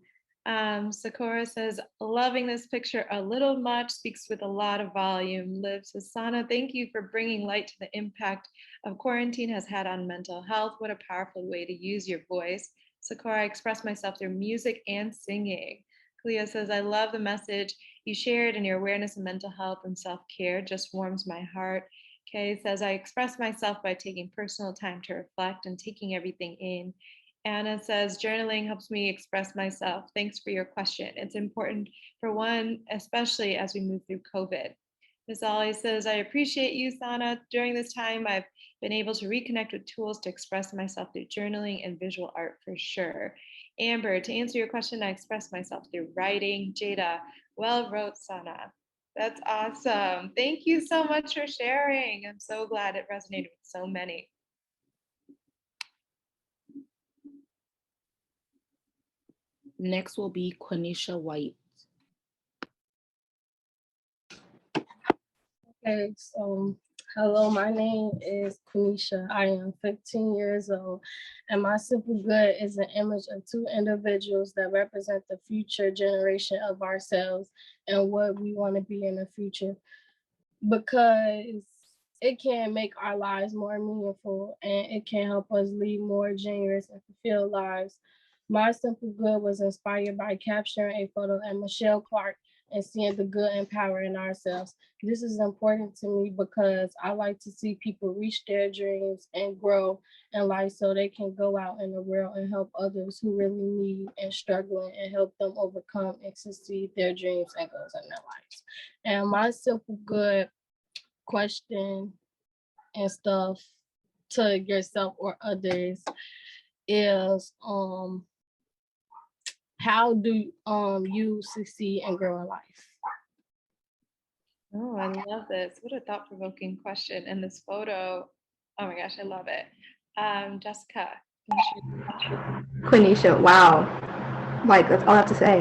Sakura says, loving this picture a little much, speaks with a lot of volume. Liv says, SANAA, thank you for bringing light to the impact of quarantine has had on mental health. What a powerful way to use your voice. Sakura, I express myself through music and singing. Clea says, I love the message you shared, and your awareness of mental health and self-care just warms my heart. Kay says, I express myself by taking personal time to reflect and taking everything in. Anna says, journaling helps me express myself. Thanks for your question. It's important for one, especially as we move through COVID. Ms. Ollie says, I appreciate you, SANAA. During this time, I've been able to reconnect with tools to express myself through journaling and visual art for sure. Amber, to answer your question, I express myself through writing. Jada, well wrote, SANAA. That's awesome. Thank you so much for sharing. I'm so glad it resonated with so many. Next will be Quinisha White. Okay, so hello, my name is QUINISHA. I am 15 years old, and my simple good is an image of two individuals that represent the future generation of ourselves and what we want to be in the future, because it can make our lives more meaningful and it can help us lead more generous and fulfilled lives. My simple good was inspired by capturing a photo of Michelle Clark and seeing the good and power in ourselves. This is important to me because I like to see people reach their dreams and grow in life so they can go out in the world and help others who really need and struggling, and help them overcome and succeed their dreams and goals in their lives. And my simple good question and stuff to yourself or others is, how do you succeed and grow in life? Oh, I love this. What a thought-provoking question. And this photo, oh my gosh, I love it. Jessica. Quinisha, wow. Like, that's all I have to say.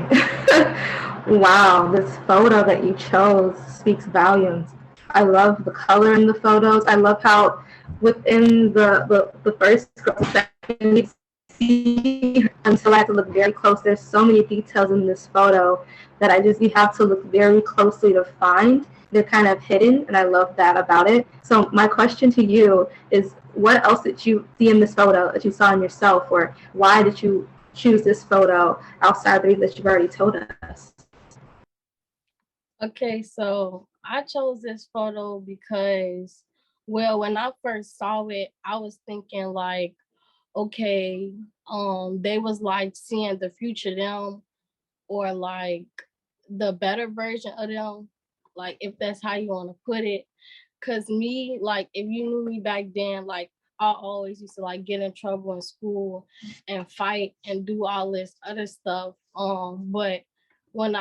Wow, this photo that you chose speaks volumes. I love the color in the photos. I love how within the first second you see until I have to look very close. There's so many details in this photo that you have to look very closely to find. They're kind of hidden, and I love that about it. So my question to you is, what else did you see in this photo that you saw in yourself, or why did you choose this photo outside the reason that you've already told us? Okay, so I chose this photo because, well, when I first saw it, I was thinking like, okay, they was like seeing the future them, or like the better version of them, like if that's how you want to put it. Cause me, like if you knew me back then, like I always used to like get in trouble in school and fight and do all this other stuff. But when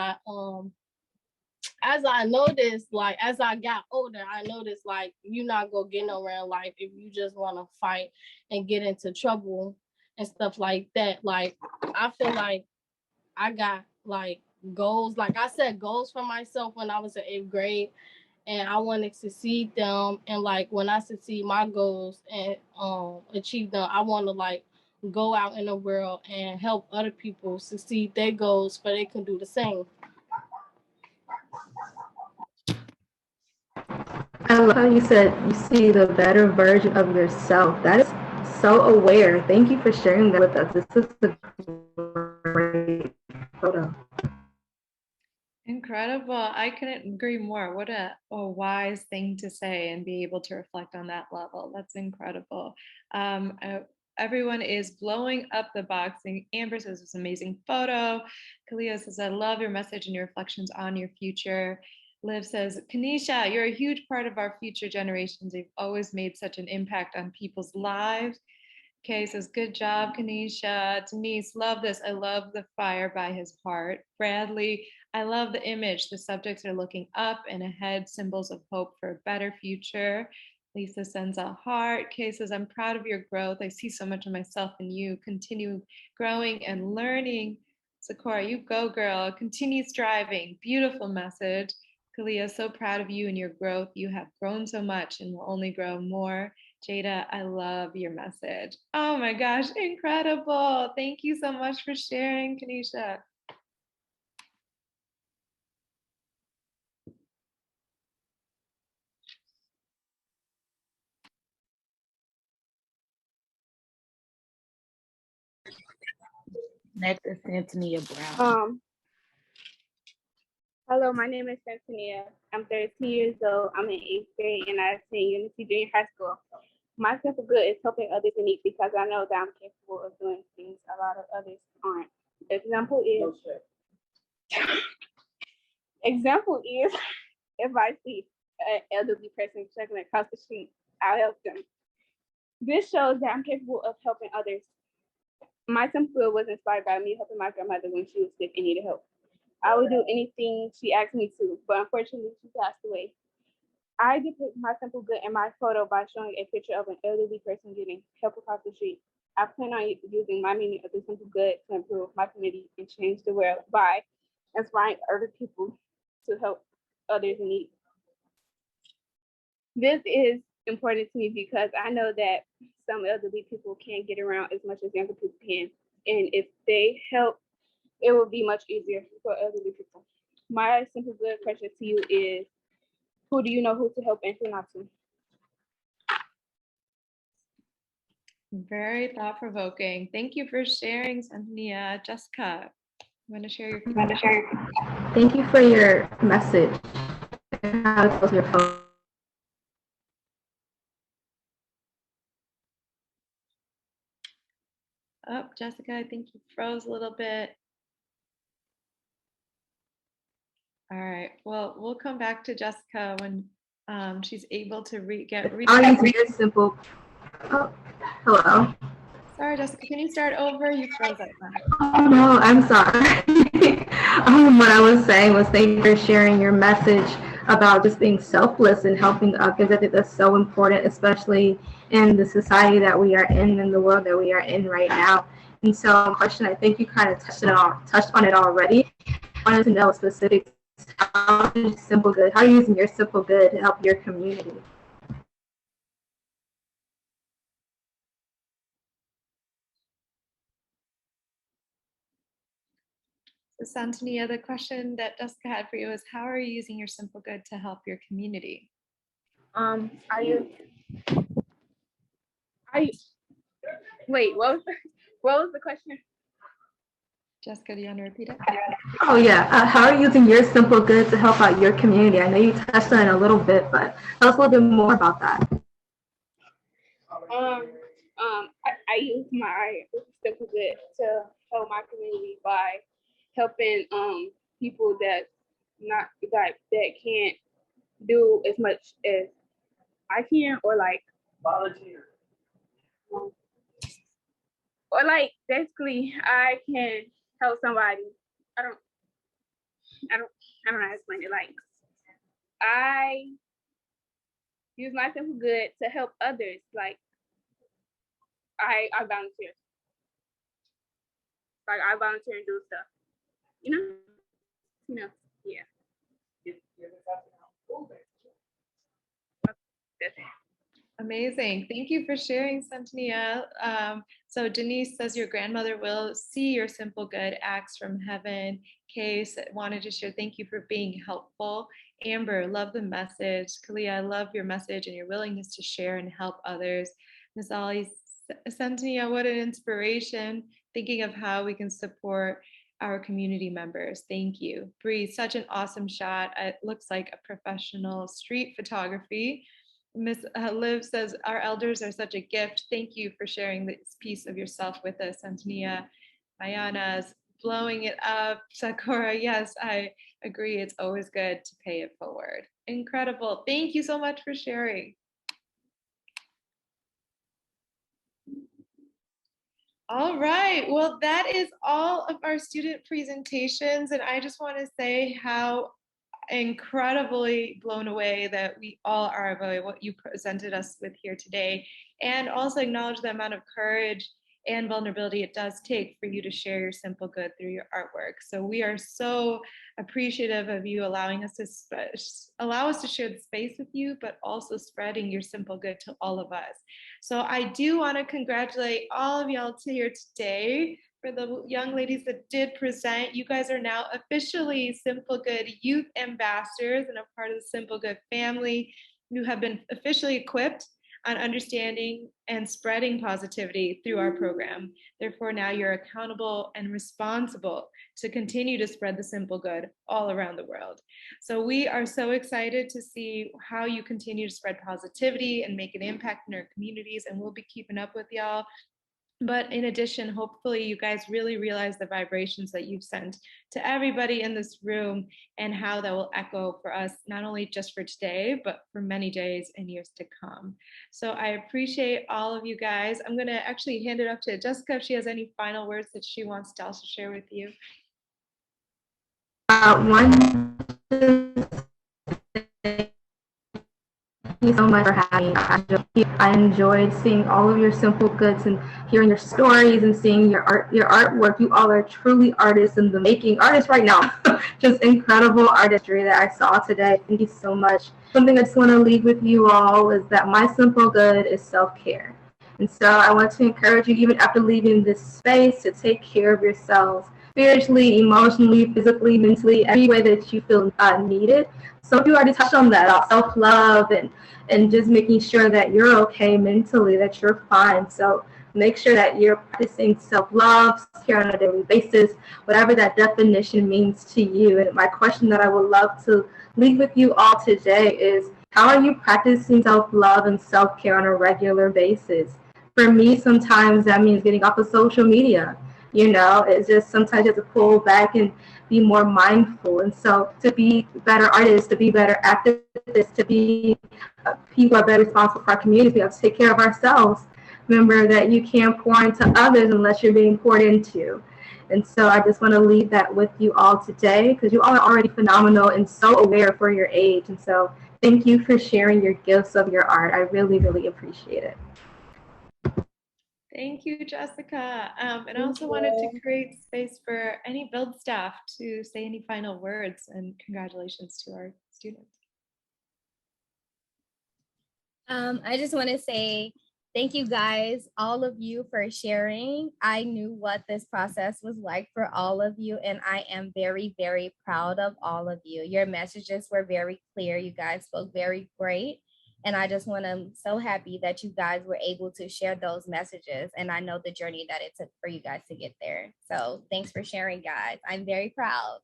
as I noticed, like as I got older, I noticed like you're not gonna get nowhere in life if you just want to fight and get into trouble and stuff like that. Like I feel like I got like goals. Like I set goals for myself when I was in 8th grade, and I want to succeed them. And like when I succeed my goals and achieve them, I want to like go out in the world and help other people succeed their goals so they can do the same. I love how you said you see the better version of yourself. That is so aware. Thank you for sharing that with us. This is a great photo. Incredible. I couldn't agree more. What a wise thing to say and be able to reflect on that level. That's incredible. Everyone is blowing up the box. And Amber says it's an amazing photo. Kalia says, I love your message and your reflections on your future. Liv says, Quenisha, you're a huge part of our future generations. You've always made such an impact on people's lives. Kay says, good job, Quenisha. Denise, love this. I love the fire by his heart. Bradley, I love the image. The subjects are looking up and ahead, symbols of hope for a better future. Lisa sends a heart. Kay says, I'm proud of your growth. I see so much of myself in you. Continue growing and learning. Sakura, you go, girl. Continue striving. Beautiful message. Kalia, so proud of you and your growth. You have grown so much and will only grow more. Jada, I love your message. Oh my gosh, incredible. Thank you so much for sharing, Quenisha. Next is Antonia Brown. Hello, my name is Antonia. I'm 13 years old. I'm in 8th grade and I attend Unity Junior High School. My sense of good is helping others in need because I know that I'm capable of doing things a lot of others aren't. Example is if I see an elderly person struggling across the street, I'll help them. This shows that I'm capable of helping others. My simple good was inspired by me helping my grandmother when she was sick and needed help. I would do anything she asked me to, but unfortunately she passed away. I depict my simple good in my photo by showing a picture of an elderly person getting help across the street. I plan on using my meaning of the simple good to improve my community and change the world by inspiring other people to help others in need. This is important to me because I know that some elderly people can't get around as much as younger people can. And if they help, it will be much easier for elderly people. My simple good question to you is, who do you know who to help and who not to? Very thought-provoking. Thank you for sharing, Antonia. Jessica, you want to share your Thank you for your message and how it tells your photo. Oh, Jessica, I think you froze a little bit. All right. Well, we'll come back to Jessica when she's able to I'll use your simple. Oh, hello. Sorry, Jessica. Can you start over? You froze that time. Oh no, I'm sorry. What I was saying was thank you for sharing your message about just being selfless and helping others. I think that's so important, especially in the society that we are in the world that we are in right now. And so, question, I think you kind of touched on it already. I wanted to know specifics. How are you using your simple good to help your community? So, Antonia, the question that Jessica had for you is, how are you using your simple good to help your community? Wait, what was the question? Jessica, do you want to repeat it? Oh yeah, how are you using your simple good to help out your community? I know you touched on it a little bit, but tell us a little bit more about that. I use my simple good to help my community by helping people that can't do as much as I can, or like volunteer. Or like basically I can help somebody. I don't know how to explain it. Like I use my simple good to help others. Like I volunteer. Like I volunteer and do stuff. You know, yeah. good. Amazing. Thank you for sharing, Santanea. So Denise says your grandmother will see your simple good acts from heaven. Kay wanted to share, thank you for being helpful. Amber, love the message. Kalia, I love your message and your willingness to share and help others. Ms. Ali, Santanea, what an inspiration. Thinking of how we can support our community members. Thank you. Bree, such an awesome shot. It looks like a professional street photography. Miss Liv says, our elders are such a gift. Thank you for sharing this piece of yourself with us. Antonia, Mayana's blowing it up. Sakura, yes, I agree. It's always good to pay it forward. Incredible. Thank you so much for sharing. All right, well, that is all of our student presentations. And I just want to say how incredibly blown away that we all are by what you presented us with here today, and also acknowledge the amount of courage and vulnerability it does take for you to share your simple good through your artwork. So we are so appreciative of you allowing us to share the space with you, but also spreading your simple good to all of us. So I do want to congratulate all of y'all here today. For the young ladies that did present, you guys are now officially Simple Good Youth Ambassadors and a part of the Simple Good family. You have been officially equipped on understanding and spreading positivity through our program. Therefore, now you're accountable and responsible to continue to spread the simple good all around the world. So we are so excited to see how you continue to spread positivity and make an impact in our communities, and we'll be keeping up with y'all. But in addition, hopefully you guys really realize the vibrations that you've sent to everybody in this room and how that will echo for us, not only just for today, but for many days and years to come. So I appreciate all of you guys. I'm going to actually hand it up to Jessica if she has any final words that she wants to also share with you. Thank you so much for having me. I enjoyed seeing all of your simple goods and hearing your stories and seeing your artwork. You all are truly artists in the making, artists right now. Just incredible artistry that I saw today. Thank you so much. Something I just want to leave with you all is that my simple good is self-care. And so I want to encourage you, even after leaving this space, to take care of yourselves spiritually, emotionally, physically, mentally, every way that you feel needed. Some of you already touched on that, self-love and just making sure that you're okay mentally, that you're fine. So make sure that you're practicing self-love, care on a daily basis, whatever that definition means to you. And my question that I would love to leave with you all today is, how are you practicing self-love and self-care on a regular basis? For me, sometimes that means getting off of social media. You know, it's just sometimes you have to pull back and be more mindful. And so to be better artists, to be better activists, to be people who are better responsible for our community, we have to take care of ourselves. Remember that you can't pour into others unless you're being poured into. And so I just want to leave that with you all today, because you all are already phenomenal and so aware for your age. And so thank you for sharing your gifts of your art. I really, really appreciate it. Thank you, Jessica. And I also wanted to create space for any Build staff to say any final words, and congratulations to our students. I just want to say thank you guys, all of you, for sharing. I knew what this process was like for all of you, and I am very, very proud of all of you. Your messages were very clear. You guys spoke very great. And I just I'm so happy that you guys were able to share those messages. And I know the journey that it took for you guys to get there. So thanks for sharing, guys. I'm very proud.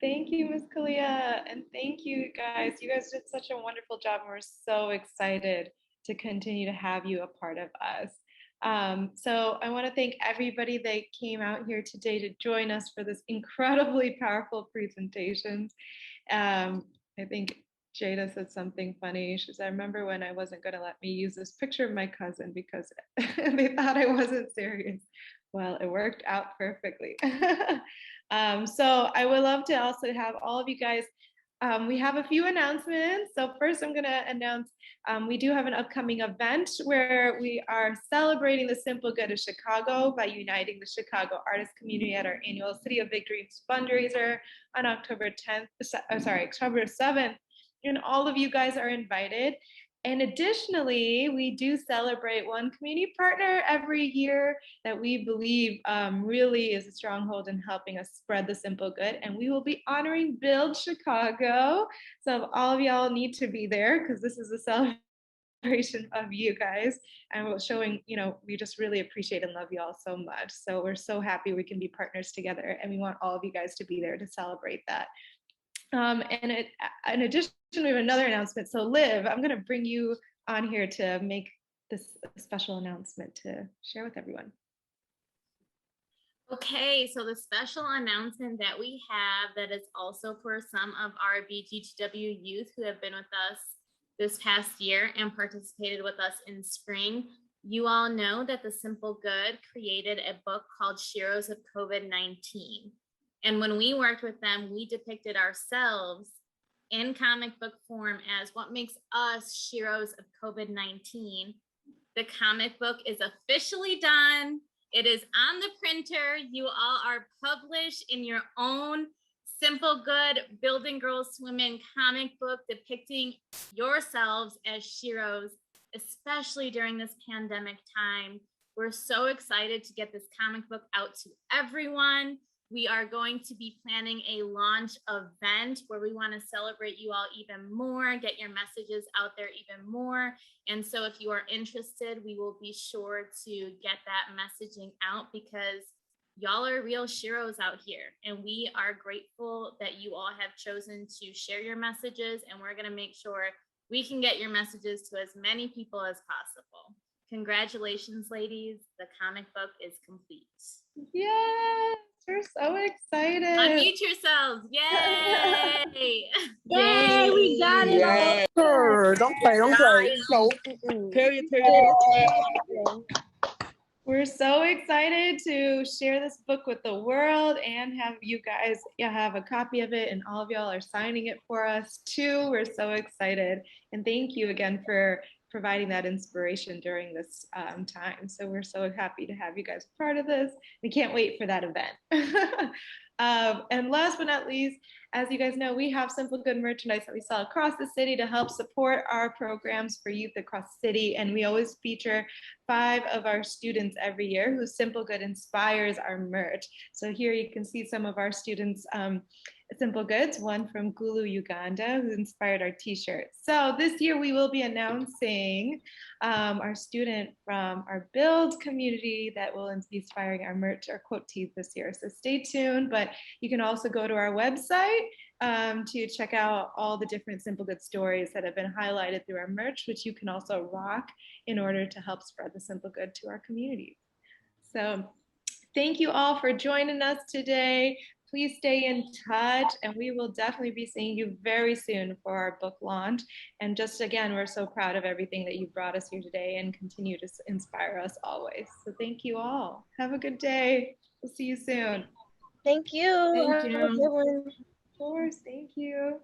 Thank you, Ms. Kalia. And thank you, guys. You guys did such a wonderful job. And we're so excited to continue to have you a part of us. So I want to thank everybody that came out here today to join us for this incredibly powerful presentation. I think Jayda said something funny. She said, I remember when I wasn't going to let me use this picture of my cousin because they thought I wasn't serious. Well, it worked out perfectly. So I would love to also have all of you guys, we have a few announcements. So first I'm going to announce we do have an upcoming event where we are celebrating the simple good of Chicago by uniting the Chicago artist community at our annual City of Big Dreams fundraiser on October 7th and all of you guys are invited. And additionally, we do celebrate one community partner every year that we believe really is a stronghold in helping us spread the simple good. And we will be honoring Build Chicago. So all of y'all need to be there because this is a celebration of you guys. And we're showing, we just really appreciate and love you all so much. So we're so happy we can be partners together. And we want all of you guys to be there to celebrate that. In addition, we have another announcement. So Liv, I'm going to bring you on here to make this special announcement to share with everyone. Okay, so the special announcement that we have that is also for some of our BGTW youth who have been with us this past year and participated with us in spring. You all know that The Simple Good created a book called Sheroes of COVID-19. And when we worked with them, we depicted ourselves in comic book form as what makes us Sheroes of COVID-19. The comic book is officially done. It is on the printer. You all are published in your own Simple Good Building Girls Swimming comic book depicting yourselves as Sheroes, especially during this pandemic time. We're so excited to get this comic book out to everyone. We are going to be planning a launch event where we want to celebrate you all even more, get your messages out there even more. And so if you are interested, we will be sure to get that messaging out because y'all are real Sheroes out here. And we are grateful that you all have chosen to share your messages. And we're going to make sure we can get your messages to as many people as possible. Congratulations, ladies. The comic book is complete. Yes, we're so excited. Unmute yourselves. Yay! Yay, we got it. Yeah. Don't play. No. Period. We're so excited to share this book with the world and have you guys have a copy of it, and all of y'all are signing it for us too. We're so excited. And thank you again for providing that inspiration during this time. So we're so happy to have you guys part of this. We can't wait for that event. And last but not least, as you guys know, we have Simple Good merchandise that we sell across the city to help support our programs for youth across the city. And we always feature 5 of our students every year who Simple Good inspires our merch. So here you can see some of our students' Simple Goods, one from Gulu, Uganda, who inspired our t-shirt. So this year we will be announcing our student from our Build community that will be inspiring our merch, our quote tees this year. So stay tuned, but you can also go to our website to check out all the different Simple Good stories that have been highlighted through our merch, which you can also rock in order to help spread the Simple Good to our communities. So thank you all for joining us today. Please stay in touch, and we will definitely be seeing you very soon for our book launch. And just again, we're so proud of everything that you brought us here today and continue to inspire us always. So thank you all. Have a good day. We'll see you soon. Thank you. Thank you. Have a good one. Of course, thank you.